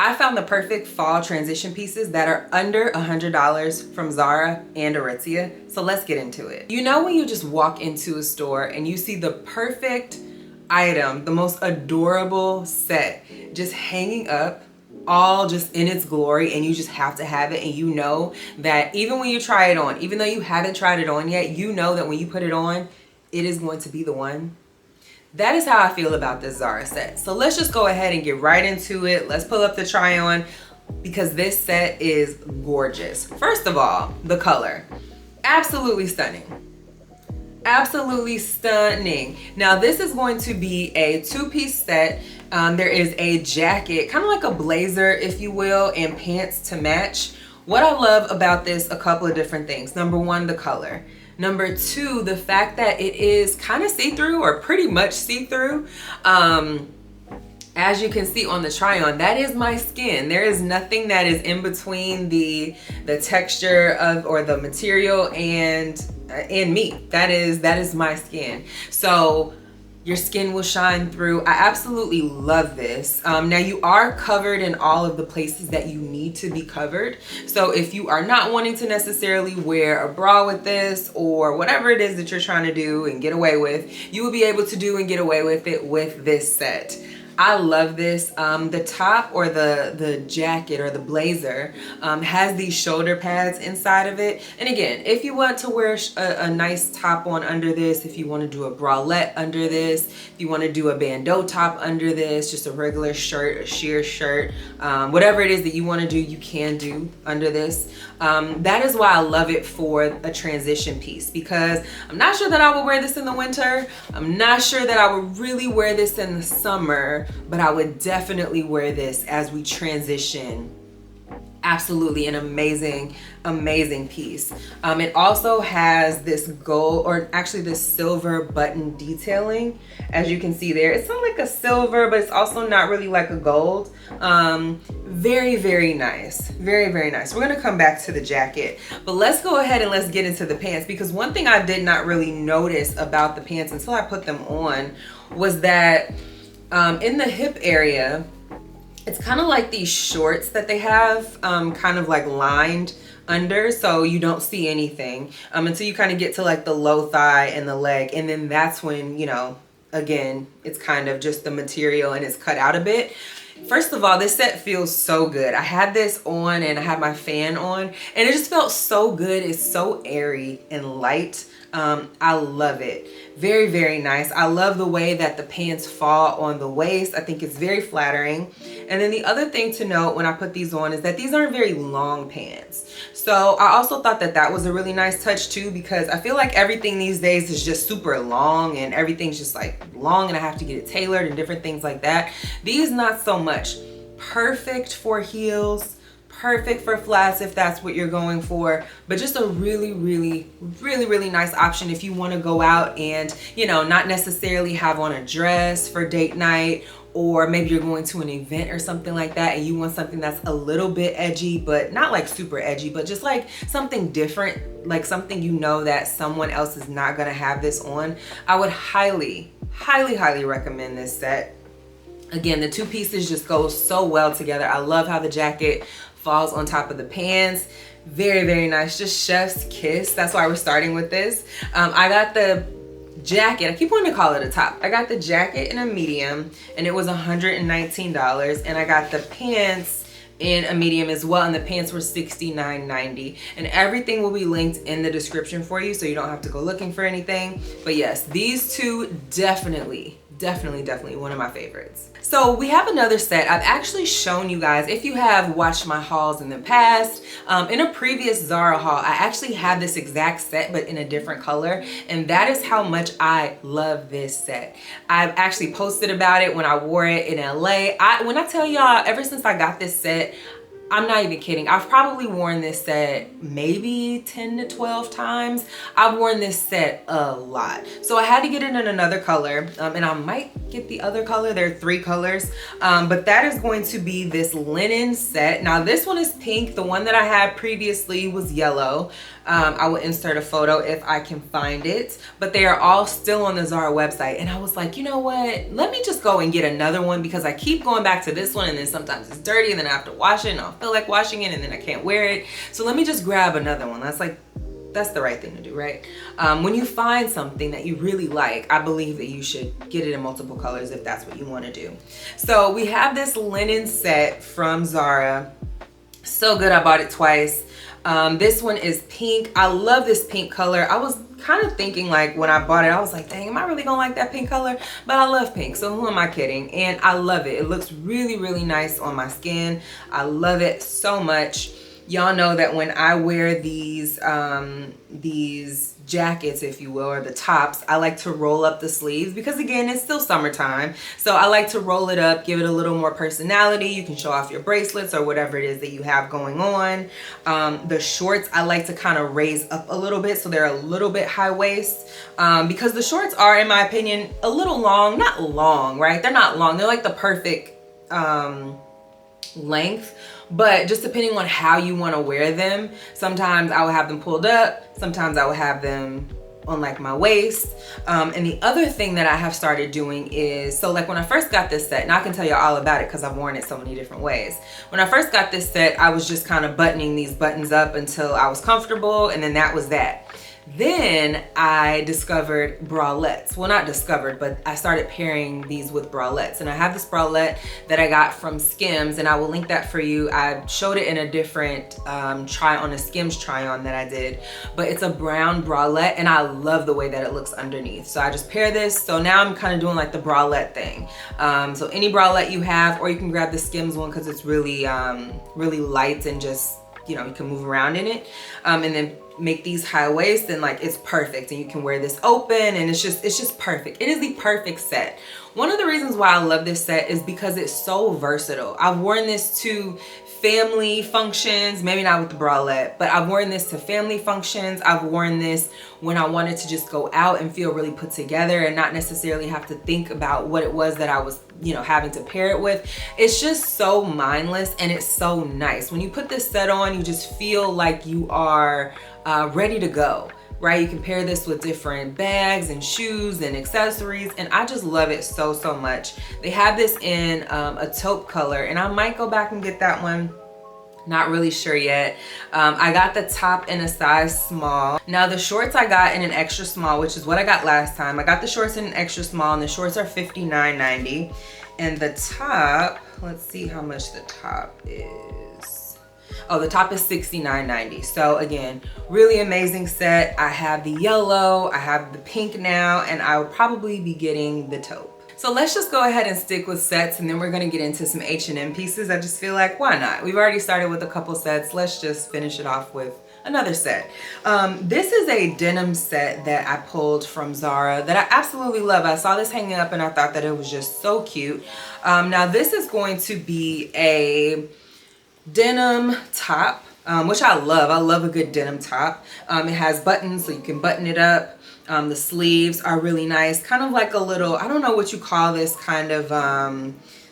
I found the perfect fall transition pieces that are under $100 from Zara and Aritzia. So let's get into it. You know when you just walk into a store and you see the perfect item, the most adorable set just hanging up, all just in its glory, and you just have to have it, and you know that even when you try it on, even though you haven't tried it on yet, you know that when you put it on, it is going to be the one. That is how I feel about this Zara set. So let's just go ahead and get right into it. Let's pull up the try on because this set is gorgeous. First of all, the color, absolutely stunning. Absolutely stunning. Now this is going to be a two-piece set. There is a jacket, kind of like a blazer, if you will, and pants to match. What I love about this, a couple of different things. Number one, the color. Number two, the fact that it is kind of see-through, or pretty much see-through. As you can see on the try on, that is my skin. There is nothing that is in between the texture of, or the material and me. That is my skin. So your skin will shine through. I absolutely love this. Now you are covered in all of the places that you need to be covered. So if you are not wanting to necessarily wear a bra with this, or whatever it is that you're trying to do and get away with, you will be able to do and get away with it with this set. I love this. The top, or the jacket or the blazer, has these shoulder pads inside of it. And again, if you want to wear a nice top on under this, if you want to do a bralette under this, if you want to do a bandeau top under this, just a regular shirt, a sheer shirt, whatever it is that you want to do, you can do under this. That is why I love it for a transition piece, because I'm not sure that I would wear this in the winter. I'm not sure that I would really wear this in the summer, but I would definitely wear this as we transition. Absolutely an amazing, amazing piece. It also has this gold, or actually this silver button detailing. As you can see there, it's not like a silver, but it's also not really like a gold. Very, very nice. Very, very nice. We're gonna come back to the jacket, but let's go ahead and let's get into the pants, because one thing I did not really notice about the pants until I put them on was that in the hip area, it's kind of like these shorts that they have kind of like lined under, so you don't see anything until you kind of get to like the low thigh and the leg, and then that's when, you know, again, it's kind of just the material and it's cut out a bit. First of all, this set feels so good. I had this on and I had my fan on, and it just felt so good. It's so airy and light. I love it. Very, very nice. I love the way that the pants fall on the waist. I think it's very flattering. And then the other thing to note when I put these on is that these aren't very long pants. So I also thought that that was a really nice touch too, because I feel like everything these days is just super long, and everything's just like long, and I have to get it tailored and different things like that. These, not so much. Perfect for heels. Perfect for flats if that's what you're going for, but just a really, really, really, really nice option if you want to go out and, you know, not necessarily have on a dress for date night, or maybe you're going to an event or something like that and you want something that's a little bit edgy, but not like super edgy, but just like something different, like something you know that someone else is not going to have this on. I would highly, highly, highly recommend this set. Again, the two pieces just go so well together. I love how the jacket falls on top of the pants. Very, very nice. Just chef's kiss. That's why we're starting with this. I got the jacket, I keep wanting to call it a top. I got the jacket in a medium and it was $119, and I got the pants in a medium as well, and the pants were $69.90, and everything will be linked in the description for you, so you don't have to go looking for anything. But yes, these two definitely one of my favorites. So we have another set. I've actually shown you guys, if you have watched my hauls in the past, in a previous Zara haul, I actually had this exact set but in a different color, and that is how much I love this set. I've actually posted about it when I wore it in LA. When I tell y'all, ever since I got this set, I'm not even kidding. I've probably worn this set maybe 10 to 12 times. I've worn this set a lot. So I had to get it in another color, and I might get the other color. There are 3 colors, but that is going to be this linen set. Now this one is pink. The one that I had previously was yellow. I will insert a photo if I can find it, but they are all still on the Zara website. And I was like, you know what? Let me just go and get another one, because I keep going back to this one, and then sometimes it's dirty, and then I have to wash it, and I don't feel like washing it, and then I can't wear it. So let me just grab another one. That's the right thing to do, right? When you find something that you really like, I believe that you should get it in multiple colors if that's what you want to do. So we have this linen set from Zara. So good, I bought it twice. This one is pink. I love this pink color. I was kind of thinking, like, when I bought it, I was like, dang, am I really gonna like that pink color? But I love pink, so who am I kidding? And I love it. It looks really, really nice on my skin. I love it so much. Y'all know that when I wear these jackets, if you will, or the tops, I like to roll up the sleeves, because again, it's still summertime. So I like to roll it up, give it a little more personality. You can show off your bracelets or whatever it is that you have going on. The shorts, I like to kind of raise up a little bit, so they're a little bit high waist, because the shorts are, in my opinion, a little long. Not long, right? They're not long. They're like the perfect length, but just depending on how you want to wear them. Sometimes I will have them pulled up, sometimes I will have them on like my waist. And the other thing that I have started doing is, so like when I first got this set, and I can tell you all about it because I've worn it so many different ways. When I first got this set, I was just kind of buttoning these buttons up until I was comfortable, and then that was that. Then I discovered bralettes. Well, not discovered, but I started pairing these with bralettes. And I have this bralette that I got from Skims, and I will link that for you. I showed it in a different try on, a Skims try on that I did, but it's a brown bralette, and I love the way that it looks underneath. So I just pair this. So now I'm kind of doing like the bralette thing. So any bralette you have, or you can grab the Skims one because it's really, really light, and just, you know, you can move around in it. And then make these high waist, and like it's perfect, and you can wear this open, and it's just perfect. It is the perfect set. One of the reasons why I love this set is because it's so versatile. I've worn this to family functions, maybe not with the bralette, but I've worn this to family functions. I've worn this when I wanted to just go out and feel really put together and not necessarily have to think about what it was that I was, you know, having to pair it with. It's just so mindless, and it's so nice. When you put this set on, you just feel like you are ready to go, right? You can pair this with different bags and shoes and accessories, and I just love it so, so much. They have this in a taupe color, and I might go back and get that one. Not really sure yet. I got the top in a size small. Now the shorts I got in an extra small, which is what I got last time. I got the shorts in an extra small, and the shorts are $59.90. And the top, let's see how much the top is. Oh, the top is $69.90. So again, really amazing set. I have the yellow, I have the pink now, and I will probably be getting the taupe. So let's just go ahead and stick with sets, and then we're gonna get into some H&M pieces. I just feel like, why not? We've already started with a couple sets. Let's just finish it off with another set. This is a denim set that I pulled from Zara that I absolutely love. I saw this hanging up, and I thought that it was just so cute. Now this is going to be a denim top, which I love. I love a good denim top. It has buttons, so you can button it up. The sleeves are really nice, kind of like a little, I don't know what you call this kind of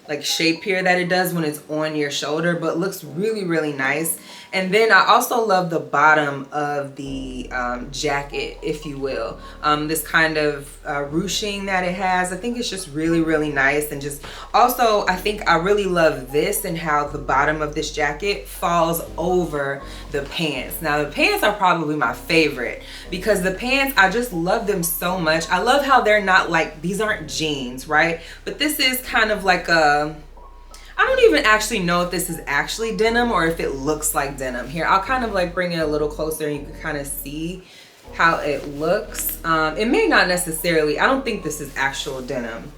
like shape here that it does when it's on your shoulder, but looks really, really nice. And then I also love the bottom of the jacket, if you will. This kind of ruching that it has. I think it's just really, really nice. And just also, I think I really love this and how the bottom of this jacket falls over the pants. Now the pants are probably my favorite, because the pants, I just love them so much. I love how they're not like, these aren't jeans, right? But this is kind of like a, I don't even actually know if this is actually denim or if it looks like denim. Here, I'll kind of like bring it a little closer, and you can kind of see how it looks. It may not necessarily, I don't think this is actual denim.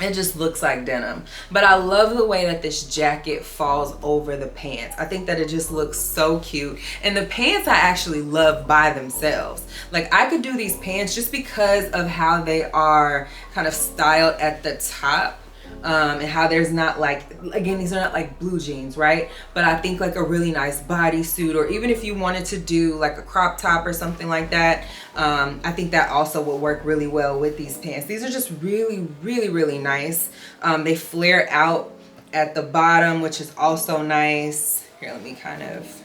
It just looks like denim. But I love the way that this jacket falls over the pants. I think that it just looks so cute. And the pants I actually love by themselves. Like I could do these pants just because of how they are kind of styled at the top. and how there's not like, again, these are not like blue jeans, right? But I think like a really nice bodysuit, or even if you wanted to do like a crop top or something like that, I think that also will work really well with these pants. These are just really, really, really nice. They flare out at the bottom, which is also nice. Here, let me kind of,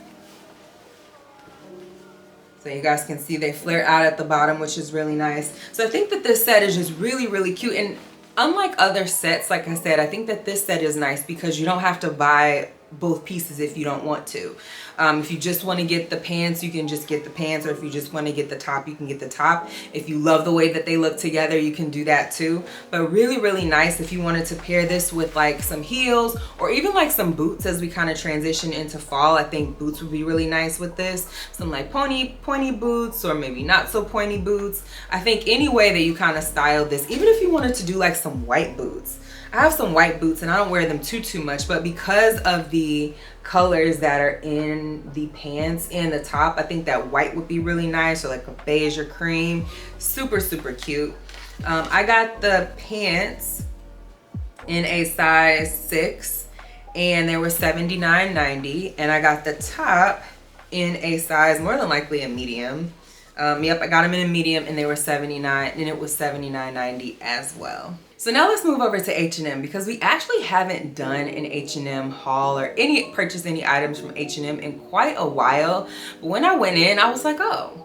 so you guys can see they flare out at the bottom, which is really nice. So I think that this set is just really, really cute. And unlike other sets, like I said, I think that this set is nice because you don't have to buy both pieces if you don't want to. If you just want to get the pants, you can just get the pants, or if you just want to get the top, you can get the top. If you love the way that they look together, you can do that too. But really, really nice if you wanted to pair this with like some heels, or even like some boots as we kind of transition into fall. I think boots would be really nice with this. Some like pointy boots, or maybe not so pointy boots. I think any way that you kind of style this, even if you wanted to do like some white boots. I have some white boots and I don't wear them too much, but because of the colors that are in the pants and the top, I think that white would be really nice, or like a beige or cream. Super, super cute. I got the pants in a size 6 and they were $79.90, and I got the top in a size more than likely a medium. Yep, I got them in a medium and they were $79, and it was $79.90 as well. So now let's move over to H&M, because we actually haven't done an H&M haul or purchased any items from H&M in quite a while. But when I went in, I was like, oh,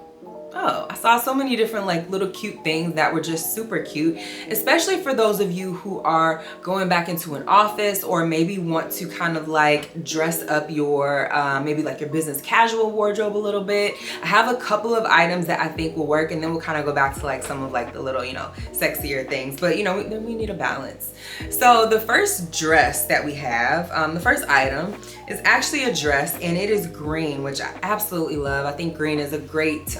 I saw so many different like little cute things that were just super cute, especially for those of you who are going back into an office, or maybe want to kind of like dress up your maybe like your business casual wardrobe a little bit. I have a couple of items that I think will work, and then we'll kind of go back to like some of like the little, you know, sexier things, but you know, we need a balance. So the first dress that we have, the first item is actually a dress, and it is green, which I absolutely love. I think green is a great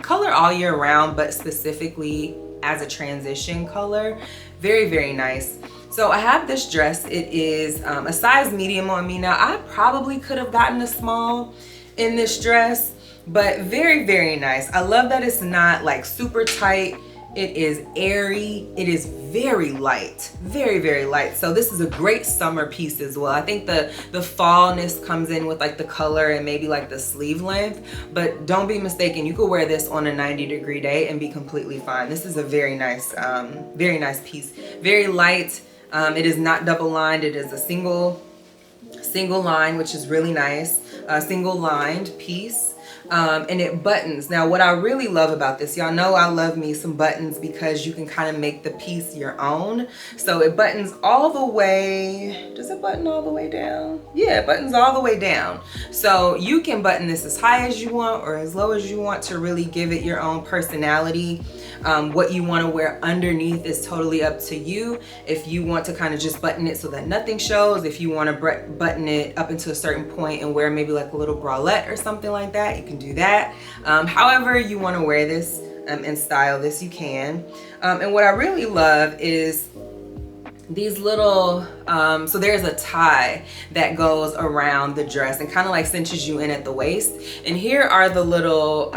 color all year round, but specifically as a transition color. Very, very nice. So I have this dress. It is a size medium on me. Now I probably could have gotten a small in this dress, but very, very nice. I love that it's not like super tight. It is airy. It is very light, very, very light. So this is a great summer piece as well. I think the fallness comes in with like the color and maybe like the sleeve length, but don't be mistaken. You could wear this on a 90-degree day and be completely fine. This is a very nice piece. Very light. It is not double lined. It is a single line, which is really nice. A single lined piece. And it buttons. Now what I really love about this, y'all know I love me some buttons, because you can kind of make the piece your own. So it buttons all the way. Does it button all the way down? Yeah, it buttons all the way down. So you can button this as high as you want or as low as you want to really give it your own personality. What you want to wear underneath is totally up to you. If you want to kind of just button it so that nothing shows, if you want to button it up into a certain point and wear maybe like a little bralette or something like that, you can do that. However you want to wear this and style this, you can. And what I really love is these little, so there's a tie that goes around the dress and kind of like cinches you in at the waist. And here are the little,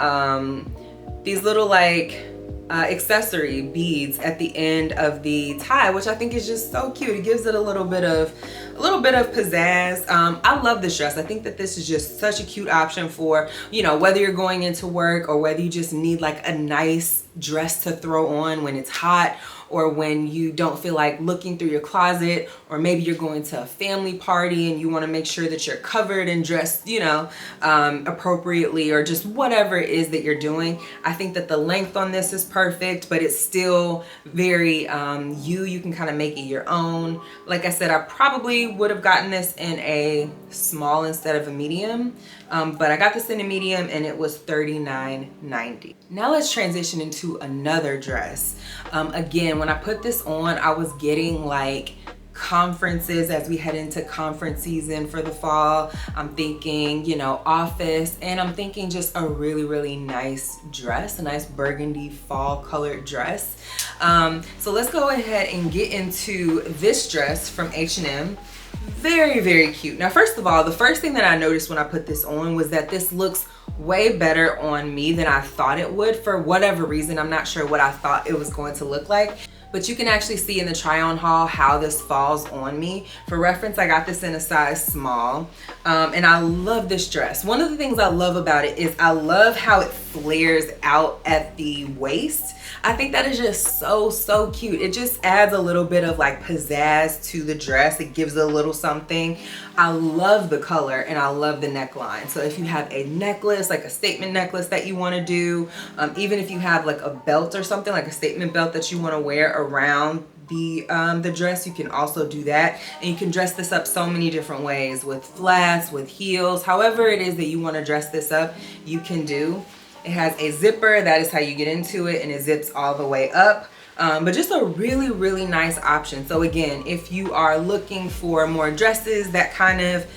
these little like, accessory beads at the end of the tie, which I think is just so cute. It gives it a little bit of pizzazz. I love this dress. I think that this is just such a cute option for, you know, whether you're going into work or whether you just need like a nice dress to throw on when it's hot, or when you don't feel like looking through your closet, or maybe you're going to a family party and you want to make sure that you're covered and dressed, you know, appropriately, or just whatever it is that you're doing. I think that the length on this is perfect, but it's still very you can kind of make it your own. Like I said, I probably would have gotten this in a small instead of a medium, but I got this in a medium and it was $39.90. Now let's transition into another dress. Again, when I put this on, I was getting like conferences as we head into conference season for the fall. I'm thinking, you know, office, and I'm thinking just a really, really nice dress, a nice burgundy fall colored dress. So let's go ahead and get into this dress from H&M. Very, very cute. Now, first of all, the first thing that I noticed when I put this on was that this looks way better on me than I thought it would. For whatever reason, I'm not sure what I thought it was going to look like, but you can actually see in the try on haul how this falls on me. For reference, I got this in a size small, and I love this dress. One of the things I love about it is I love how it flares out at the waist. I think that is just so cute. It just adds a little bit of like pizzazz to the dress. It gives it a little something. I love the color and I love the neckline. So if you have a necklace, like a statement necklace that you want to do, even if you have like a belt or something, like a statement belt that you want to wear around the dress, you can also do that. And you can dress this up so many different ways, with flats, with heels, however it is that you want to dress this up, you can do. It has a zipper, that is how you get into it, and it zips all the way up. But just a really nice option. So again, if you are looking for more dresses that kind of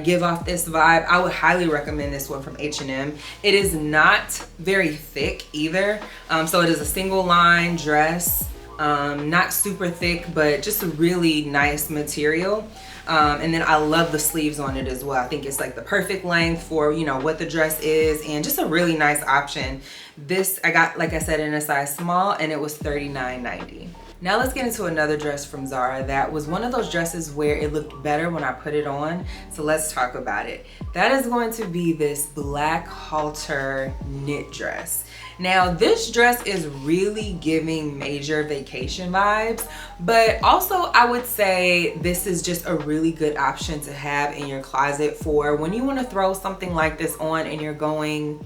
give off this vibe, I would highly recommend this one from H&M. It is not very thick either. So it is a single line dress, not super thick, but just a really nice material. And then I love the sleeves on it as well. I think it's like the perfect length for, what the dress is, and just a really nice option. This I got, like I said, in a size small, and it was $39.90. Now let's get into another dress from Zara that was one of those dresses where it looked better when I put it on. So let's talk about it. That is going to be this black halter knit dress. Now this dress is really giving major vacation vibes, but also I would say this is just a really good option to have in your closet for when you want to throw something like this on and you're going,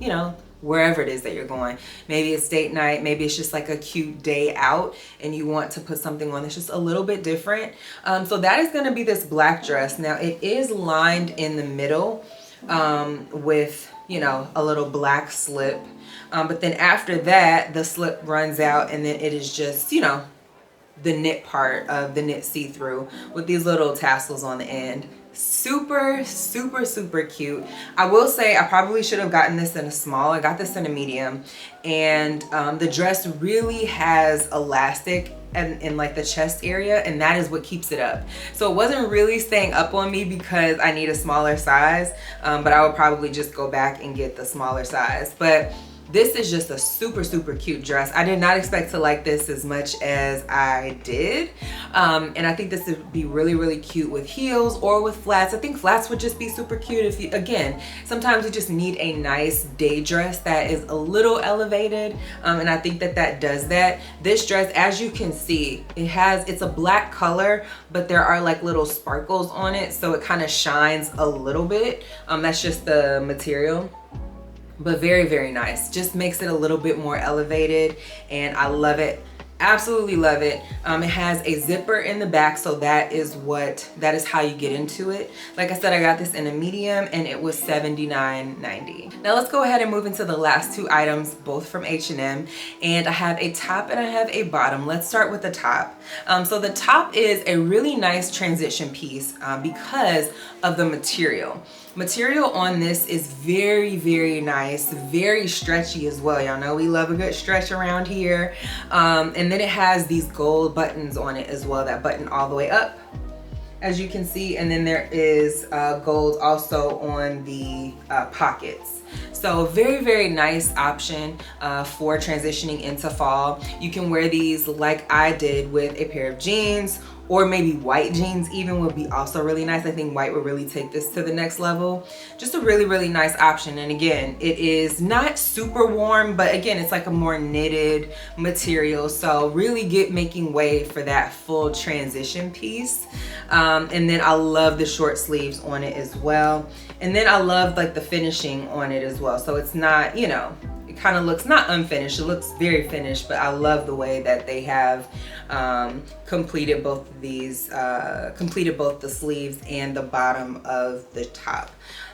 wherever it is that you're going. Maybe it's date night, maybe it's just like a cute day out and you want to put something on that's just a little bit different. So that is going to be this black dress. Now it is lined in the middle with, a little black slip. But then after that, the slip runs out and then it is just, the knit part of the knit see-through with these little tassels on the end. Super cute. I will say I probably should have gotten this in a small. I got this in a medium, and the dress really has elastic in like the chest area, and that is what keeps it up. So it wasn't really staying up on me because I need a smaller size, but I would probably just go back and get the smaller size. But this is just a super cute dress. I did not expect to like this as much as I did. And I think this would be really cute with heels or with flats. I think flats would just be super cute if you, again, sometimes you just need a nice day dress that is a little elevated. And I think that does that. This dress, as you can see, it's a black color, but there are like little sparkles on it. So it kind of shines a little bit. That's just the material. But very nice. Just makes it a little bit more elevated, and I love it. Absolutely love it. It has a zipper in the back, so that is how you get into it. Like I said, I got this in a medium and it was $79.90. Now let's go ahead and move into the last two items, both from H&M, and I have a top and I have a bottom. Let's start with the top. So the top is a really nice transition piece because of the material. Material on this is very nice, very stretchy as well. Y'all know we love a good stretch around here. And then it has these gold buttons on it as well that button all the way up, as you can see. And then there is gold also on the pockets. So very nice option for transitioning into fall. You can wear these like I did with a pair of jeans, or maybe white jeans even would be also really nice. I think white would really take this to the next level. Just a really nice option. And again, it is not super warm, but again, it's like a more knitted material. So really making way for that full transition piece. And then I love the short sleeves on it as well. And then I love like the finishing on it as well. So it's not, it kind of looks not unfinished, it looks very finished, but I love the way that they have completed both of these, completed both the sleeves and the bottom of the top.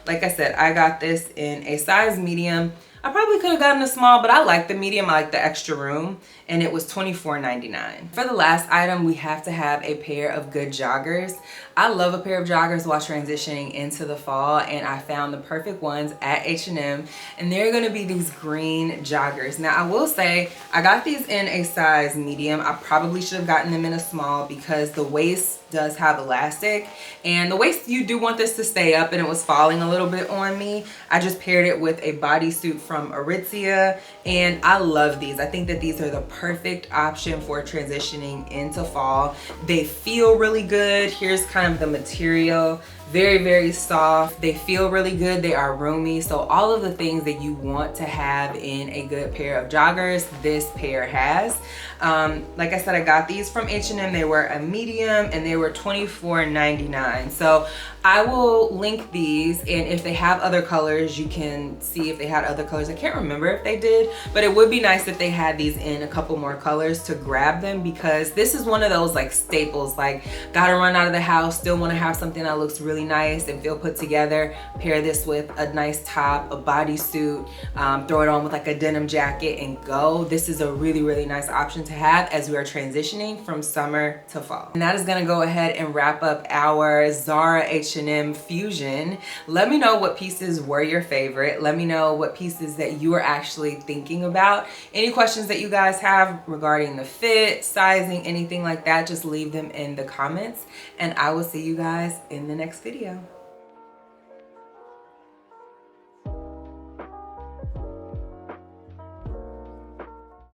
Like I said, I got this in a size medium. I probably could have gotten a small, but I like the medium. I like the extra room, and it was $24.99. For the last item, we have to have a pair of good joggers. I love a pair of joggers while transitioning into the fall, and I found the perfect ones at H&M, and they're gonna be these green joggers. Now, I will say, I got these in a size medium. I probably should have gotten them in a small because the waist does have elastic, and the waist, you do want this to stay up, and it was falling a little bit on me. I just paired it with a bodysuit from Aritzia, and I love these. I think that these are the perfect option for transitioning into fall. They feel really good. Here's kind of the material. Very, very soft. They feel really good. They are roomy. So all of the things that you want to have in a good pair of joggers, this pair has. Like I said, I got these from H&M. They were a medium and they were $24.99. So I will link these, and if they have other colors, you can see if they had other colors. I can't remember if they did, but it would be nice if they had these in a couple more colors to grab them, because this is one of those like staples, like gotta run out of the house, still want to have something that looks really nice and feel put together. Pair this with a nice top, a bodysuit, throw it on with like a denim jacket and go. This is a really, really nice option to have as we are transitioning from summer to fall. And that is gonna go ahead and wrap up our Zara H&M fusion. Let me know what pieces were your favorite. Let me know what pieces that you are actually thinking about. Any questions that you guys have regarding the fit, sizing, anything like that, just leave them in the comments, and I will see you guys in the next video.